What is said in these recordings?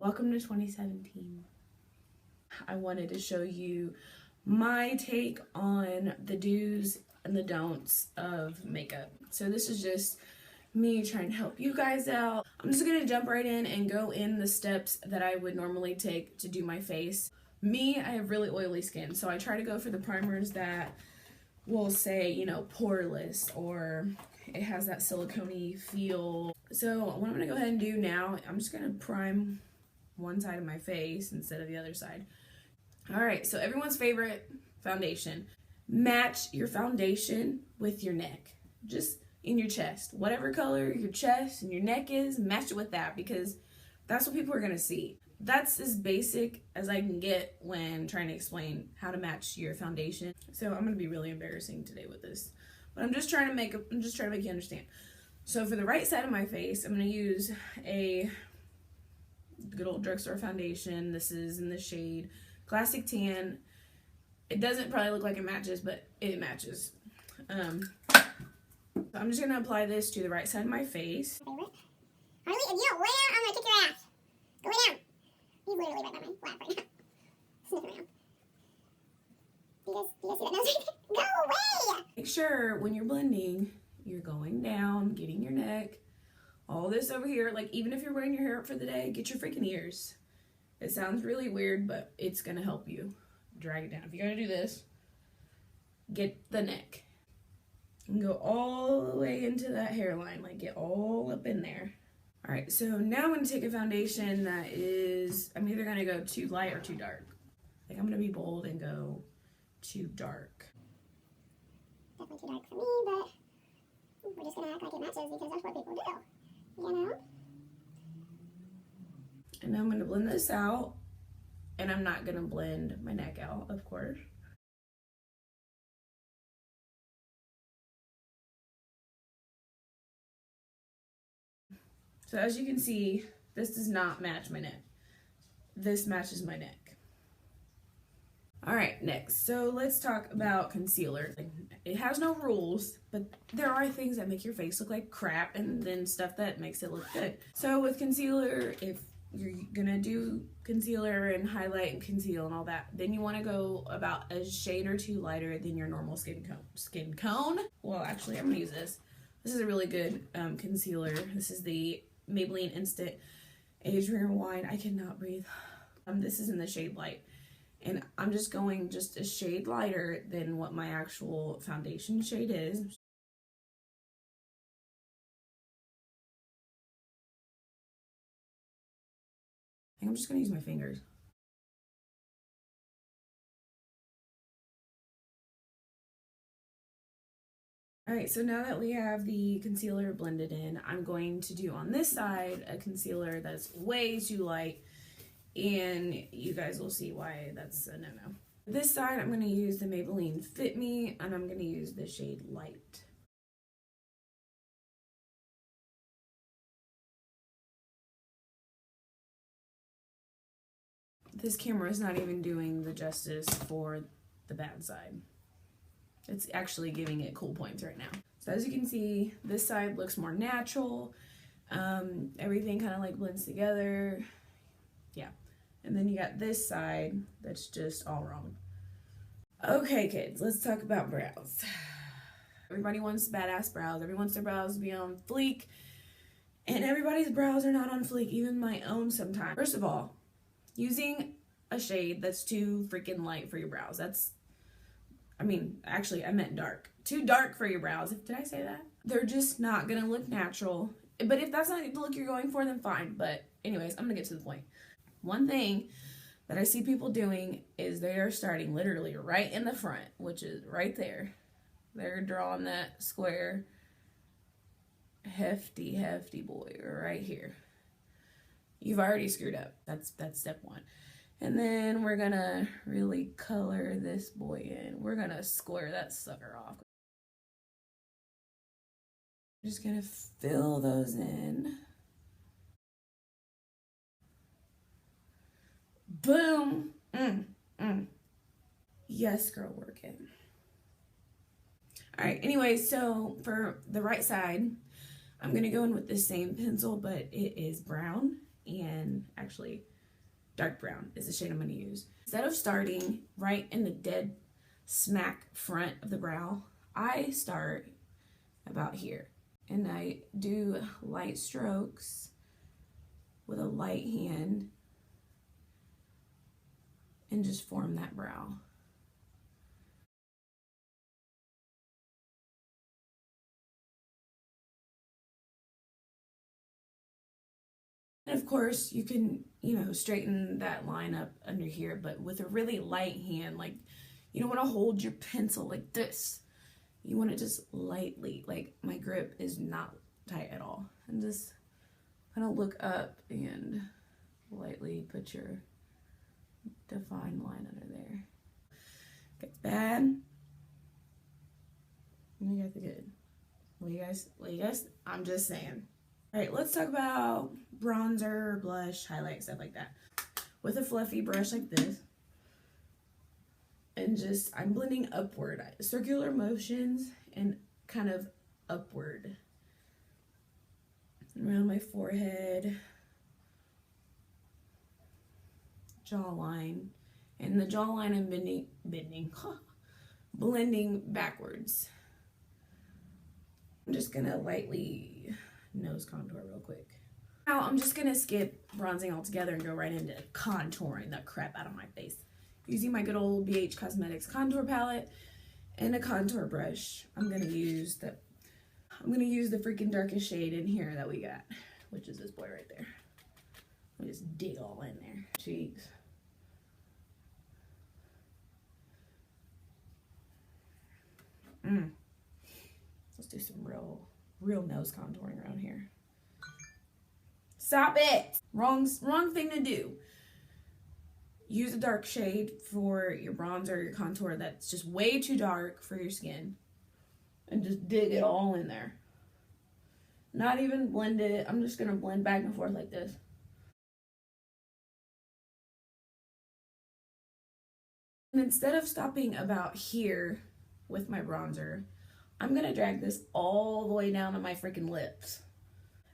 Welcome to 2017. I wanted to show you my take on the do's and the don'ts of makeup. So this is just me trying to help you guys out. I'm just gonna jump right in and go in the steps that I would normally take to do my face. Me, I have really oily skin, so I try to go for the primers that will say, you know, poreless, or it has that silicone-y feel. So what I'm gonna go ahead and do now, I'm just gonna prime one side of my face instead of the other side. All right, so everyone's favorite foundation. Match your foundation with your neck, just in your chest. Whatever color your chest and your neck is, match it with that, because that's what people are gonna see. That's as basic as I can get when trying to explain how to match your foundation. So I'm gonna be really embarrassing today with this, but I'm just trying to make you understand. So for the right side of my face, I'm gonna use a good old drugstore foundation. This is in the shade Classic Tan. It doesn't probably look like it matches, but it matches. So I'm just gonna apply this to the right side of my face. Harley, if you don't lay down, I'm gonna kick your ass. Go lay down. He's literally right by my lap right now. Sniffing around. Do you guys see that nose? Go away! Make sure when you're blending, you're going down, getting your neck, all this over here. Like, even if you're wearing your hair up for the day, get your freaking ears. It sounds really weird, but it's gonna help you drag it down. If you're gonna do this, get the neck and go all the way into that hairline, like get all up in there. All right, so now I'm gonna take a foundation that is, I'm either gonna go too light or too dark. Like, I'm gonna be bold and go too dark. Definitely too dark for me, but we're just gonna act like it matches because that's what people do, you know? And now I'm gonna blend this out, and I'm not gonna blend my neck out, of course. So as you can see, this does not match my neck. This matches my neck. All right, next. So let's talk about concealer. It has no rules, but there are things that make your face look like crap and then stuff that makes it look good. So with concealer, if you're gonna do concealer and highlight and conceal and all that, then you wanna go about a shade or two lighter than your normal skin cone. Well, actually, I'm gonna use this. This is a really good concealer. This is the Maybelline Instant Age Rewind. I cannot breathe. This is in the shade Light. And I'm just going just a shade lighter than what my actual foundation shade is. I think I'm just gonna use my fingers. All right, so now that we have the concealer blended in, I'm going to do on this side a concealer that's way too light, and you guys will see why that's a no-no. This side, I'm gonna use the Maybelline Fit Me, and I'm gonna use the shade Light. This camera is not even doing the justice for the bad side. It's actually giving it cool points right now. So as you can see, this side looks more natural. Everything kind of like blends together. Yeah. And then you got this side that's just all wrong. Okay, kids, let's talk about brows. Everybody wants badass brows. Everyone wants their brows to be on fleek. And everybody's brows are not on fleek, even my own sometimes. First of all, using a shade that's too freaking light for your brows. Actually, I meant dark. Too dark for your brows. Did I say that? They're just not gonna look natural. But if that's not the look you're going for, then fine. But anyways, I'm gonna get to the point. One thing that I see people doing is they are starting literally right in the front, which is right there. They're drawing that square, hefty boy right here. You've already screwed up. That's step one. And then we're gonna really color this boy in. We're gonna square that sucker off. Just gonna fill those in. Boom. Yes, girl, work it. All right, anyway, so for the right side, I'm gonna go in with the same pencil, but it is brown. And actually, Dark brown is the shade I'm going to use. Instead of starting right in the dead smack front of the brow, I start about here. And I do light strokes with a light hand and just form that brow. And of course, you can, straighten that line up under here, but with a really light hand, like, you don't want to hold your pencil like this. You want to just lightly, like my grip is not tight at all. And just kind of look up and lightly put your defined line under there. Gets bad. And you got the good. What you guys, I'm just saying. All right, let's talk about bronzer, blush, highlight, stuff like that. With a fluffy brush like this. And just, I'm blending upward. Circular motions and kind of upward. Around my forehead. Jawline. And the jawline I'm blending backwards. I'm just gonna lightly nose contour real quick. Now I'm just gonna skip bronzing altogether and go right into contouring the crap out of my face. Using my good old BH Cosmetics contour palette and a contour brush. I'm gonna use the freaking darkest shade in here that we got, which is this boy right there. Let me just dig all in there. Cheeks. Let's do some real nose contouring around here. Stop it! Wrong thing to do. Use a dark shade for your bronzer, your contour that's just way too dark for your skin. And just dig it all in there. Not even blend it. I'm just going to blend back and forth like this. And instead of stopping about here with my bronzer, I'm going to drag this all the way down to my freaking lips.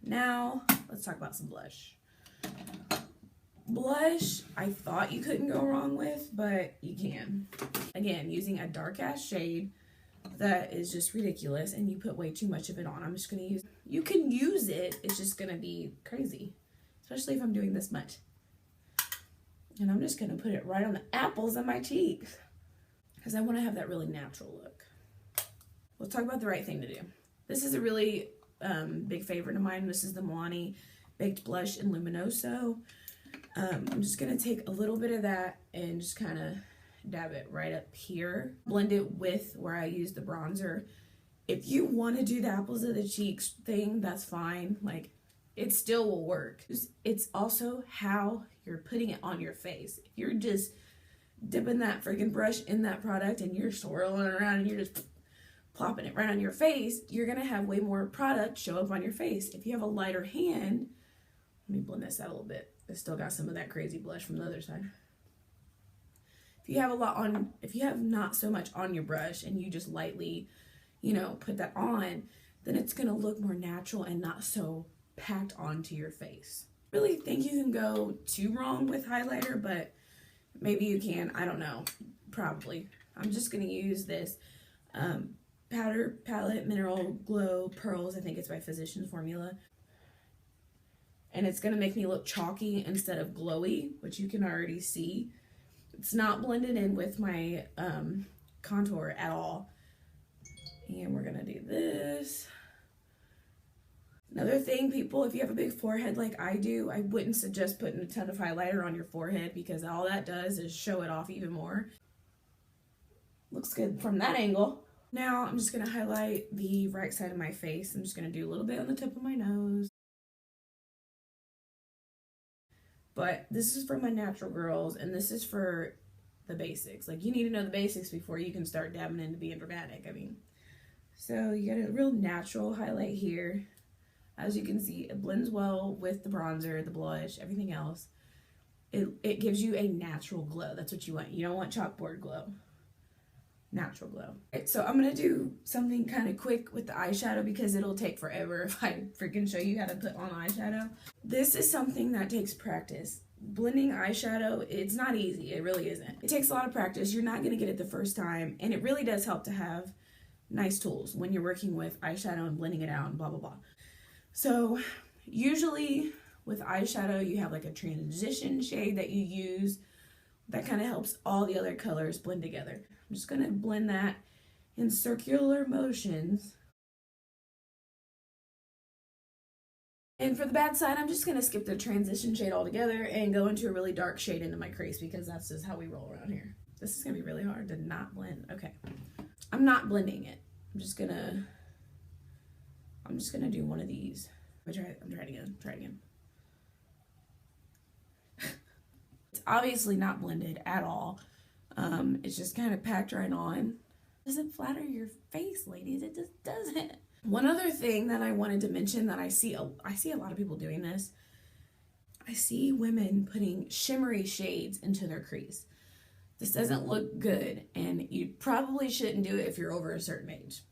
Now, let's talk about some blush. Blush, I thought you couldn't go wrong with, but you can. Again, using a dark ass shade that is just ridiculous and you put way too much of it on. I'm just going to use, you can use it, it's just going to be crazy, especially if I'm doing this much. And I'm just going to put it right on the apples of my cheeks because I want to have that really natural look. Let's talk about the right thing to do. This is a really big favorite of mine. This is the Milani Baked Blush in Luminoso. I'm just going to take a little bit of that and just kind of dab it right up here. Blend it with where I use the bronzer. If you want to do the apples of the cheeks thing, that's fine. Like, it still will work. It's also how you're putting it on your face. If you're just dipping that freaking brush in that product and you're swirling around and you're just plopping it right on your face, you're going to have way more product show up on your face. If you have a lighter hand, let me blend this out a little bit. I still got some of that crazy blush from the other side. If you have not so much on your brush and you just lightly, put that on, then it's going to look more natural and not so packed onto your face. I really think you can go too wrong with highlighter, but maybe you can. I don't know. Probably. I'm just going to use this Powder Palette Mineral Glow Pearls. I think it's by Physicians Formula. And it's going to make me look chalky instead of glowy, which you can already see. It's not blended in with my contour at all. And we're going to do this. Another thing, people, if you have a big forehead like I do, I wouldn't suggest putting a ton of highlighter on your forehead because all that does is show it off even more. Looks good from that angle. Now I'm just going to highlight the right side of my face. I'm just going to do a little bit on the tip of my nose. But this is for my natural girls, and this is for the basics. Like, you need to know the basics before you can start dabbing into being dramatic. I mean, so you get a real natural highlight here. As you can see, it blends well with the bronzer, the blush, everything else. It gives you a natural glow. That's what you want. You don't want chalkboard glow. Natural glow. Right, so I'm going to do something kind of quick with the eyeshadow because it'll take forever if I freaking show you how to put on eyeshadow. This is something that takes practice. blending eyeshadow, it's not easy. It really isn't. It takes a lot of practice. You're not going to get it the first time, and it really does help to have nice tools when you're working with eyeshadow and blending it out and blah, blah, blah. So usually with eyeshadow, you have like a transition shade that you use that kind of helps all the other colors blend together. I'm just going to blend that in circular motions. And for the bad side, I'm just going to skip the transition shade altogether and go into a really dark shade into my crease, because that's just how we roll around here. This is going to be really hard to not blend. Okay. I'm not blending it. I'm just going to do one of these. I'm try it again. Try it again. It's obviously not blended at all. It's just kind of packed right on. It doesn't flatter your face, ladies. It just doesn't. One other thing that I wanted to mention that I see a lot of people doing this. I see women putting shimmery shades into their crease. This doesn't look good, and you probably shouldn't do it if you're over a certain age.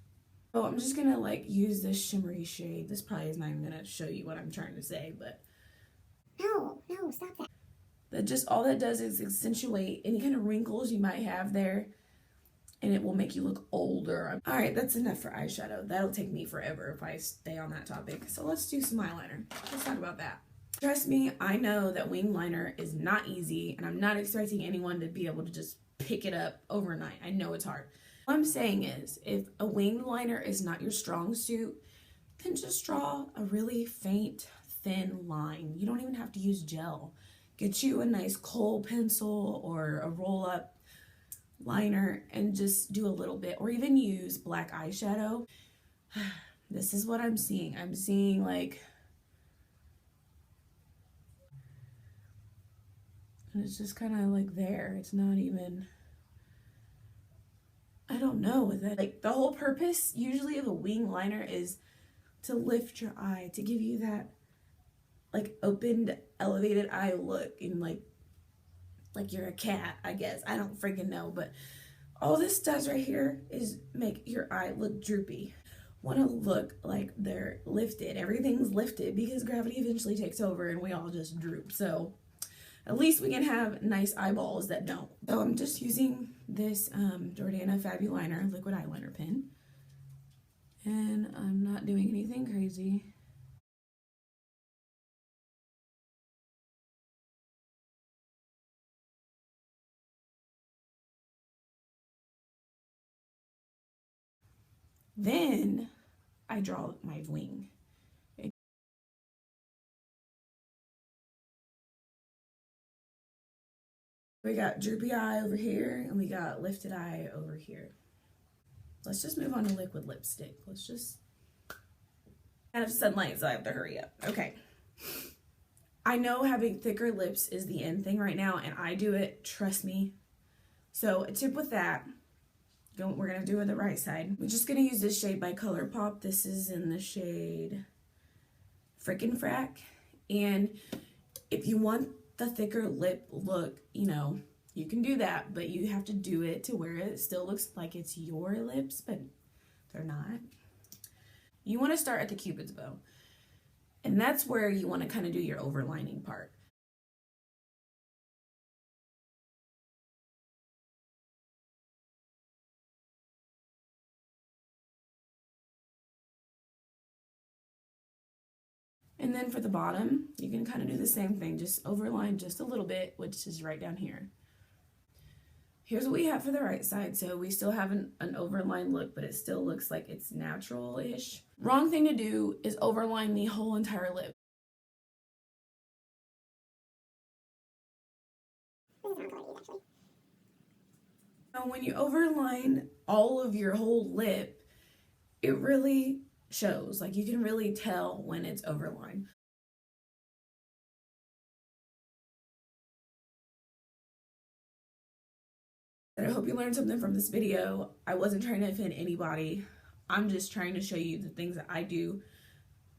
So I'm just gonna like use this shimmery shade. This probably is not even gonna show you what I'm trying to say, but No, stop that. That just all that does is accentuate any kind of wrinkles you might have there, and it will make you look older. All right, that's enough for eyeshadow. That'll take me forever if I stay on that topic. So let's do some eyeliner. Let's talk about that. Trust me, I know that wing liner is not easy, and I'm not expecting anyone to be able to just pick it up overnight. I know it's hard. What I'm saying is, if a wing liner is not your strong suit, then just draw a really faint, thin line. You don't even have to use gel. Get you a nice kohl pencil or a roll-up liner and just do a little bit, or even use black eyeshadow. This is what I'm seeing. I'm seeing like, and it's just kind of like there. It's not even, I don't know. Like the whole purpose usually of a wing liner is to lift your eye, to give you that like opened, elevated eye look, and like you're a cat, I guess. I don't freaking know, but all this does right here is make your eye look droopy. Want to look like they're lifted. Everything's lifted because gravity eventually takes over and we all just droop. So at least we can have nice eyeballs that don't. So I'm just using this Jordana Fabuliner liquid eyeliner pen, and I'm not doing anything crazy. Then I draw my wing. Okay. We got droopy eye over here, and we got lifted eye over here. Let's just move on to liquid lipstick. Let's just, out of sunlight, so I have to hurry up. Okay. I know having thicker lips is the end thing right now, and I do it, trust me. So a tip with that, we're going to do it the right side. We're just going to use this shade by ColourPop. This is in the shade Frickin' Frack. And if you want the thicker lip look, you know, you can do that, but you have to do it to where it still looks like it's your lips, but they're not. You want to start at the Cupid's bow. And that's where you want to kind of do your overlining part. And then for the bottom, you can kind of do the same thing, just overline just a little bit, which is right down here. Here's what we have for the right side. So we still have an overline look, but it still looks like it's natural-ish. Wrong thing to do is overline the whole entire lip. Now, when you overline all of your whole lip, it really shows. Like, you can really tell when it's overlined. I hope you learned something from this video. I wasn't trying to offend anybody. I'm just trying to show you the things that I do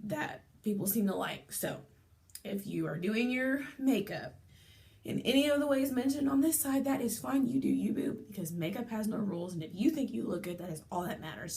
that people seem to like. So if you are doing your makeup in any of the ways mentioned on this side, that is fine. You do you, boo, because makeup has no rules. And if you think you look good, that is all that matters.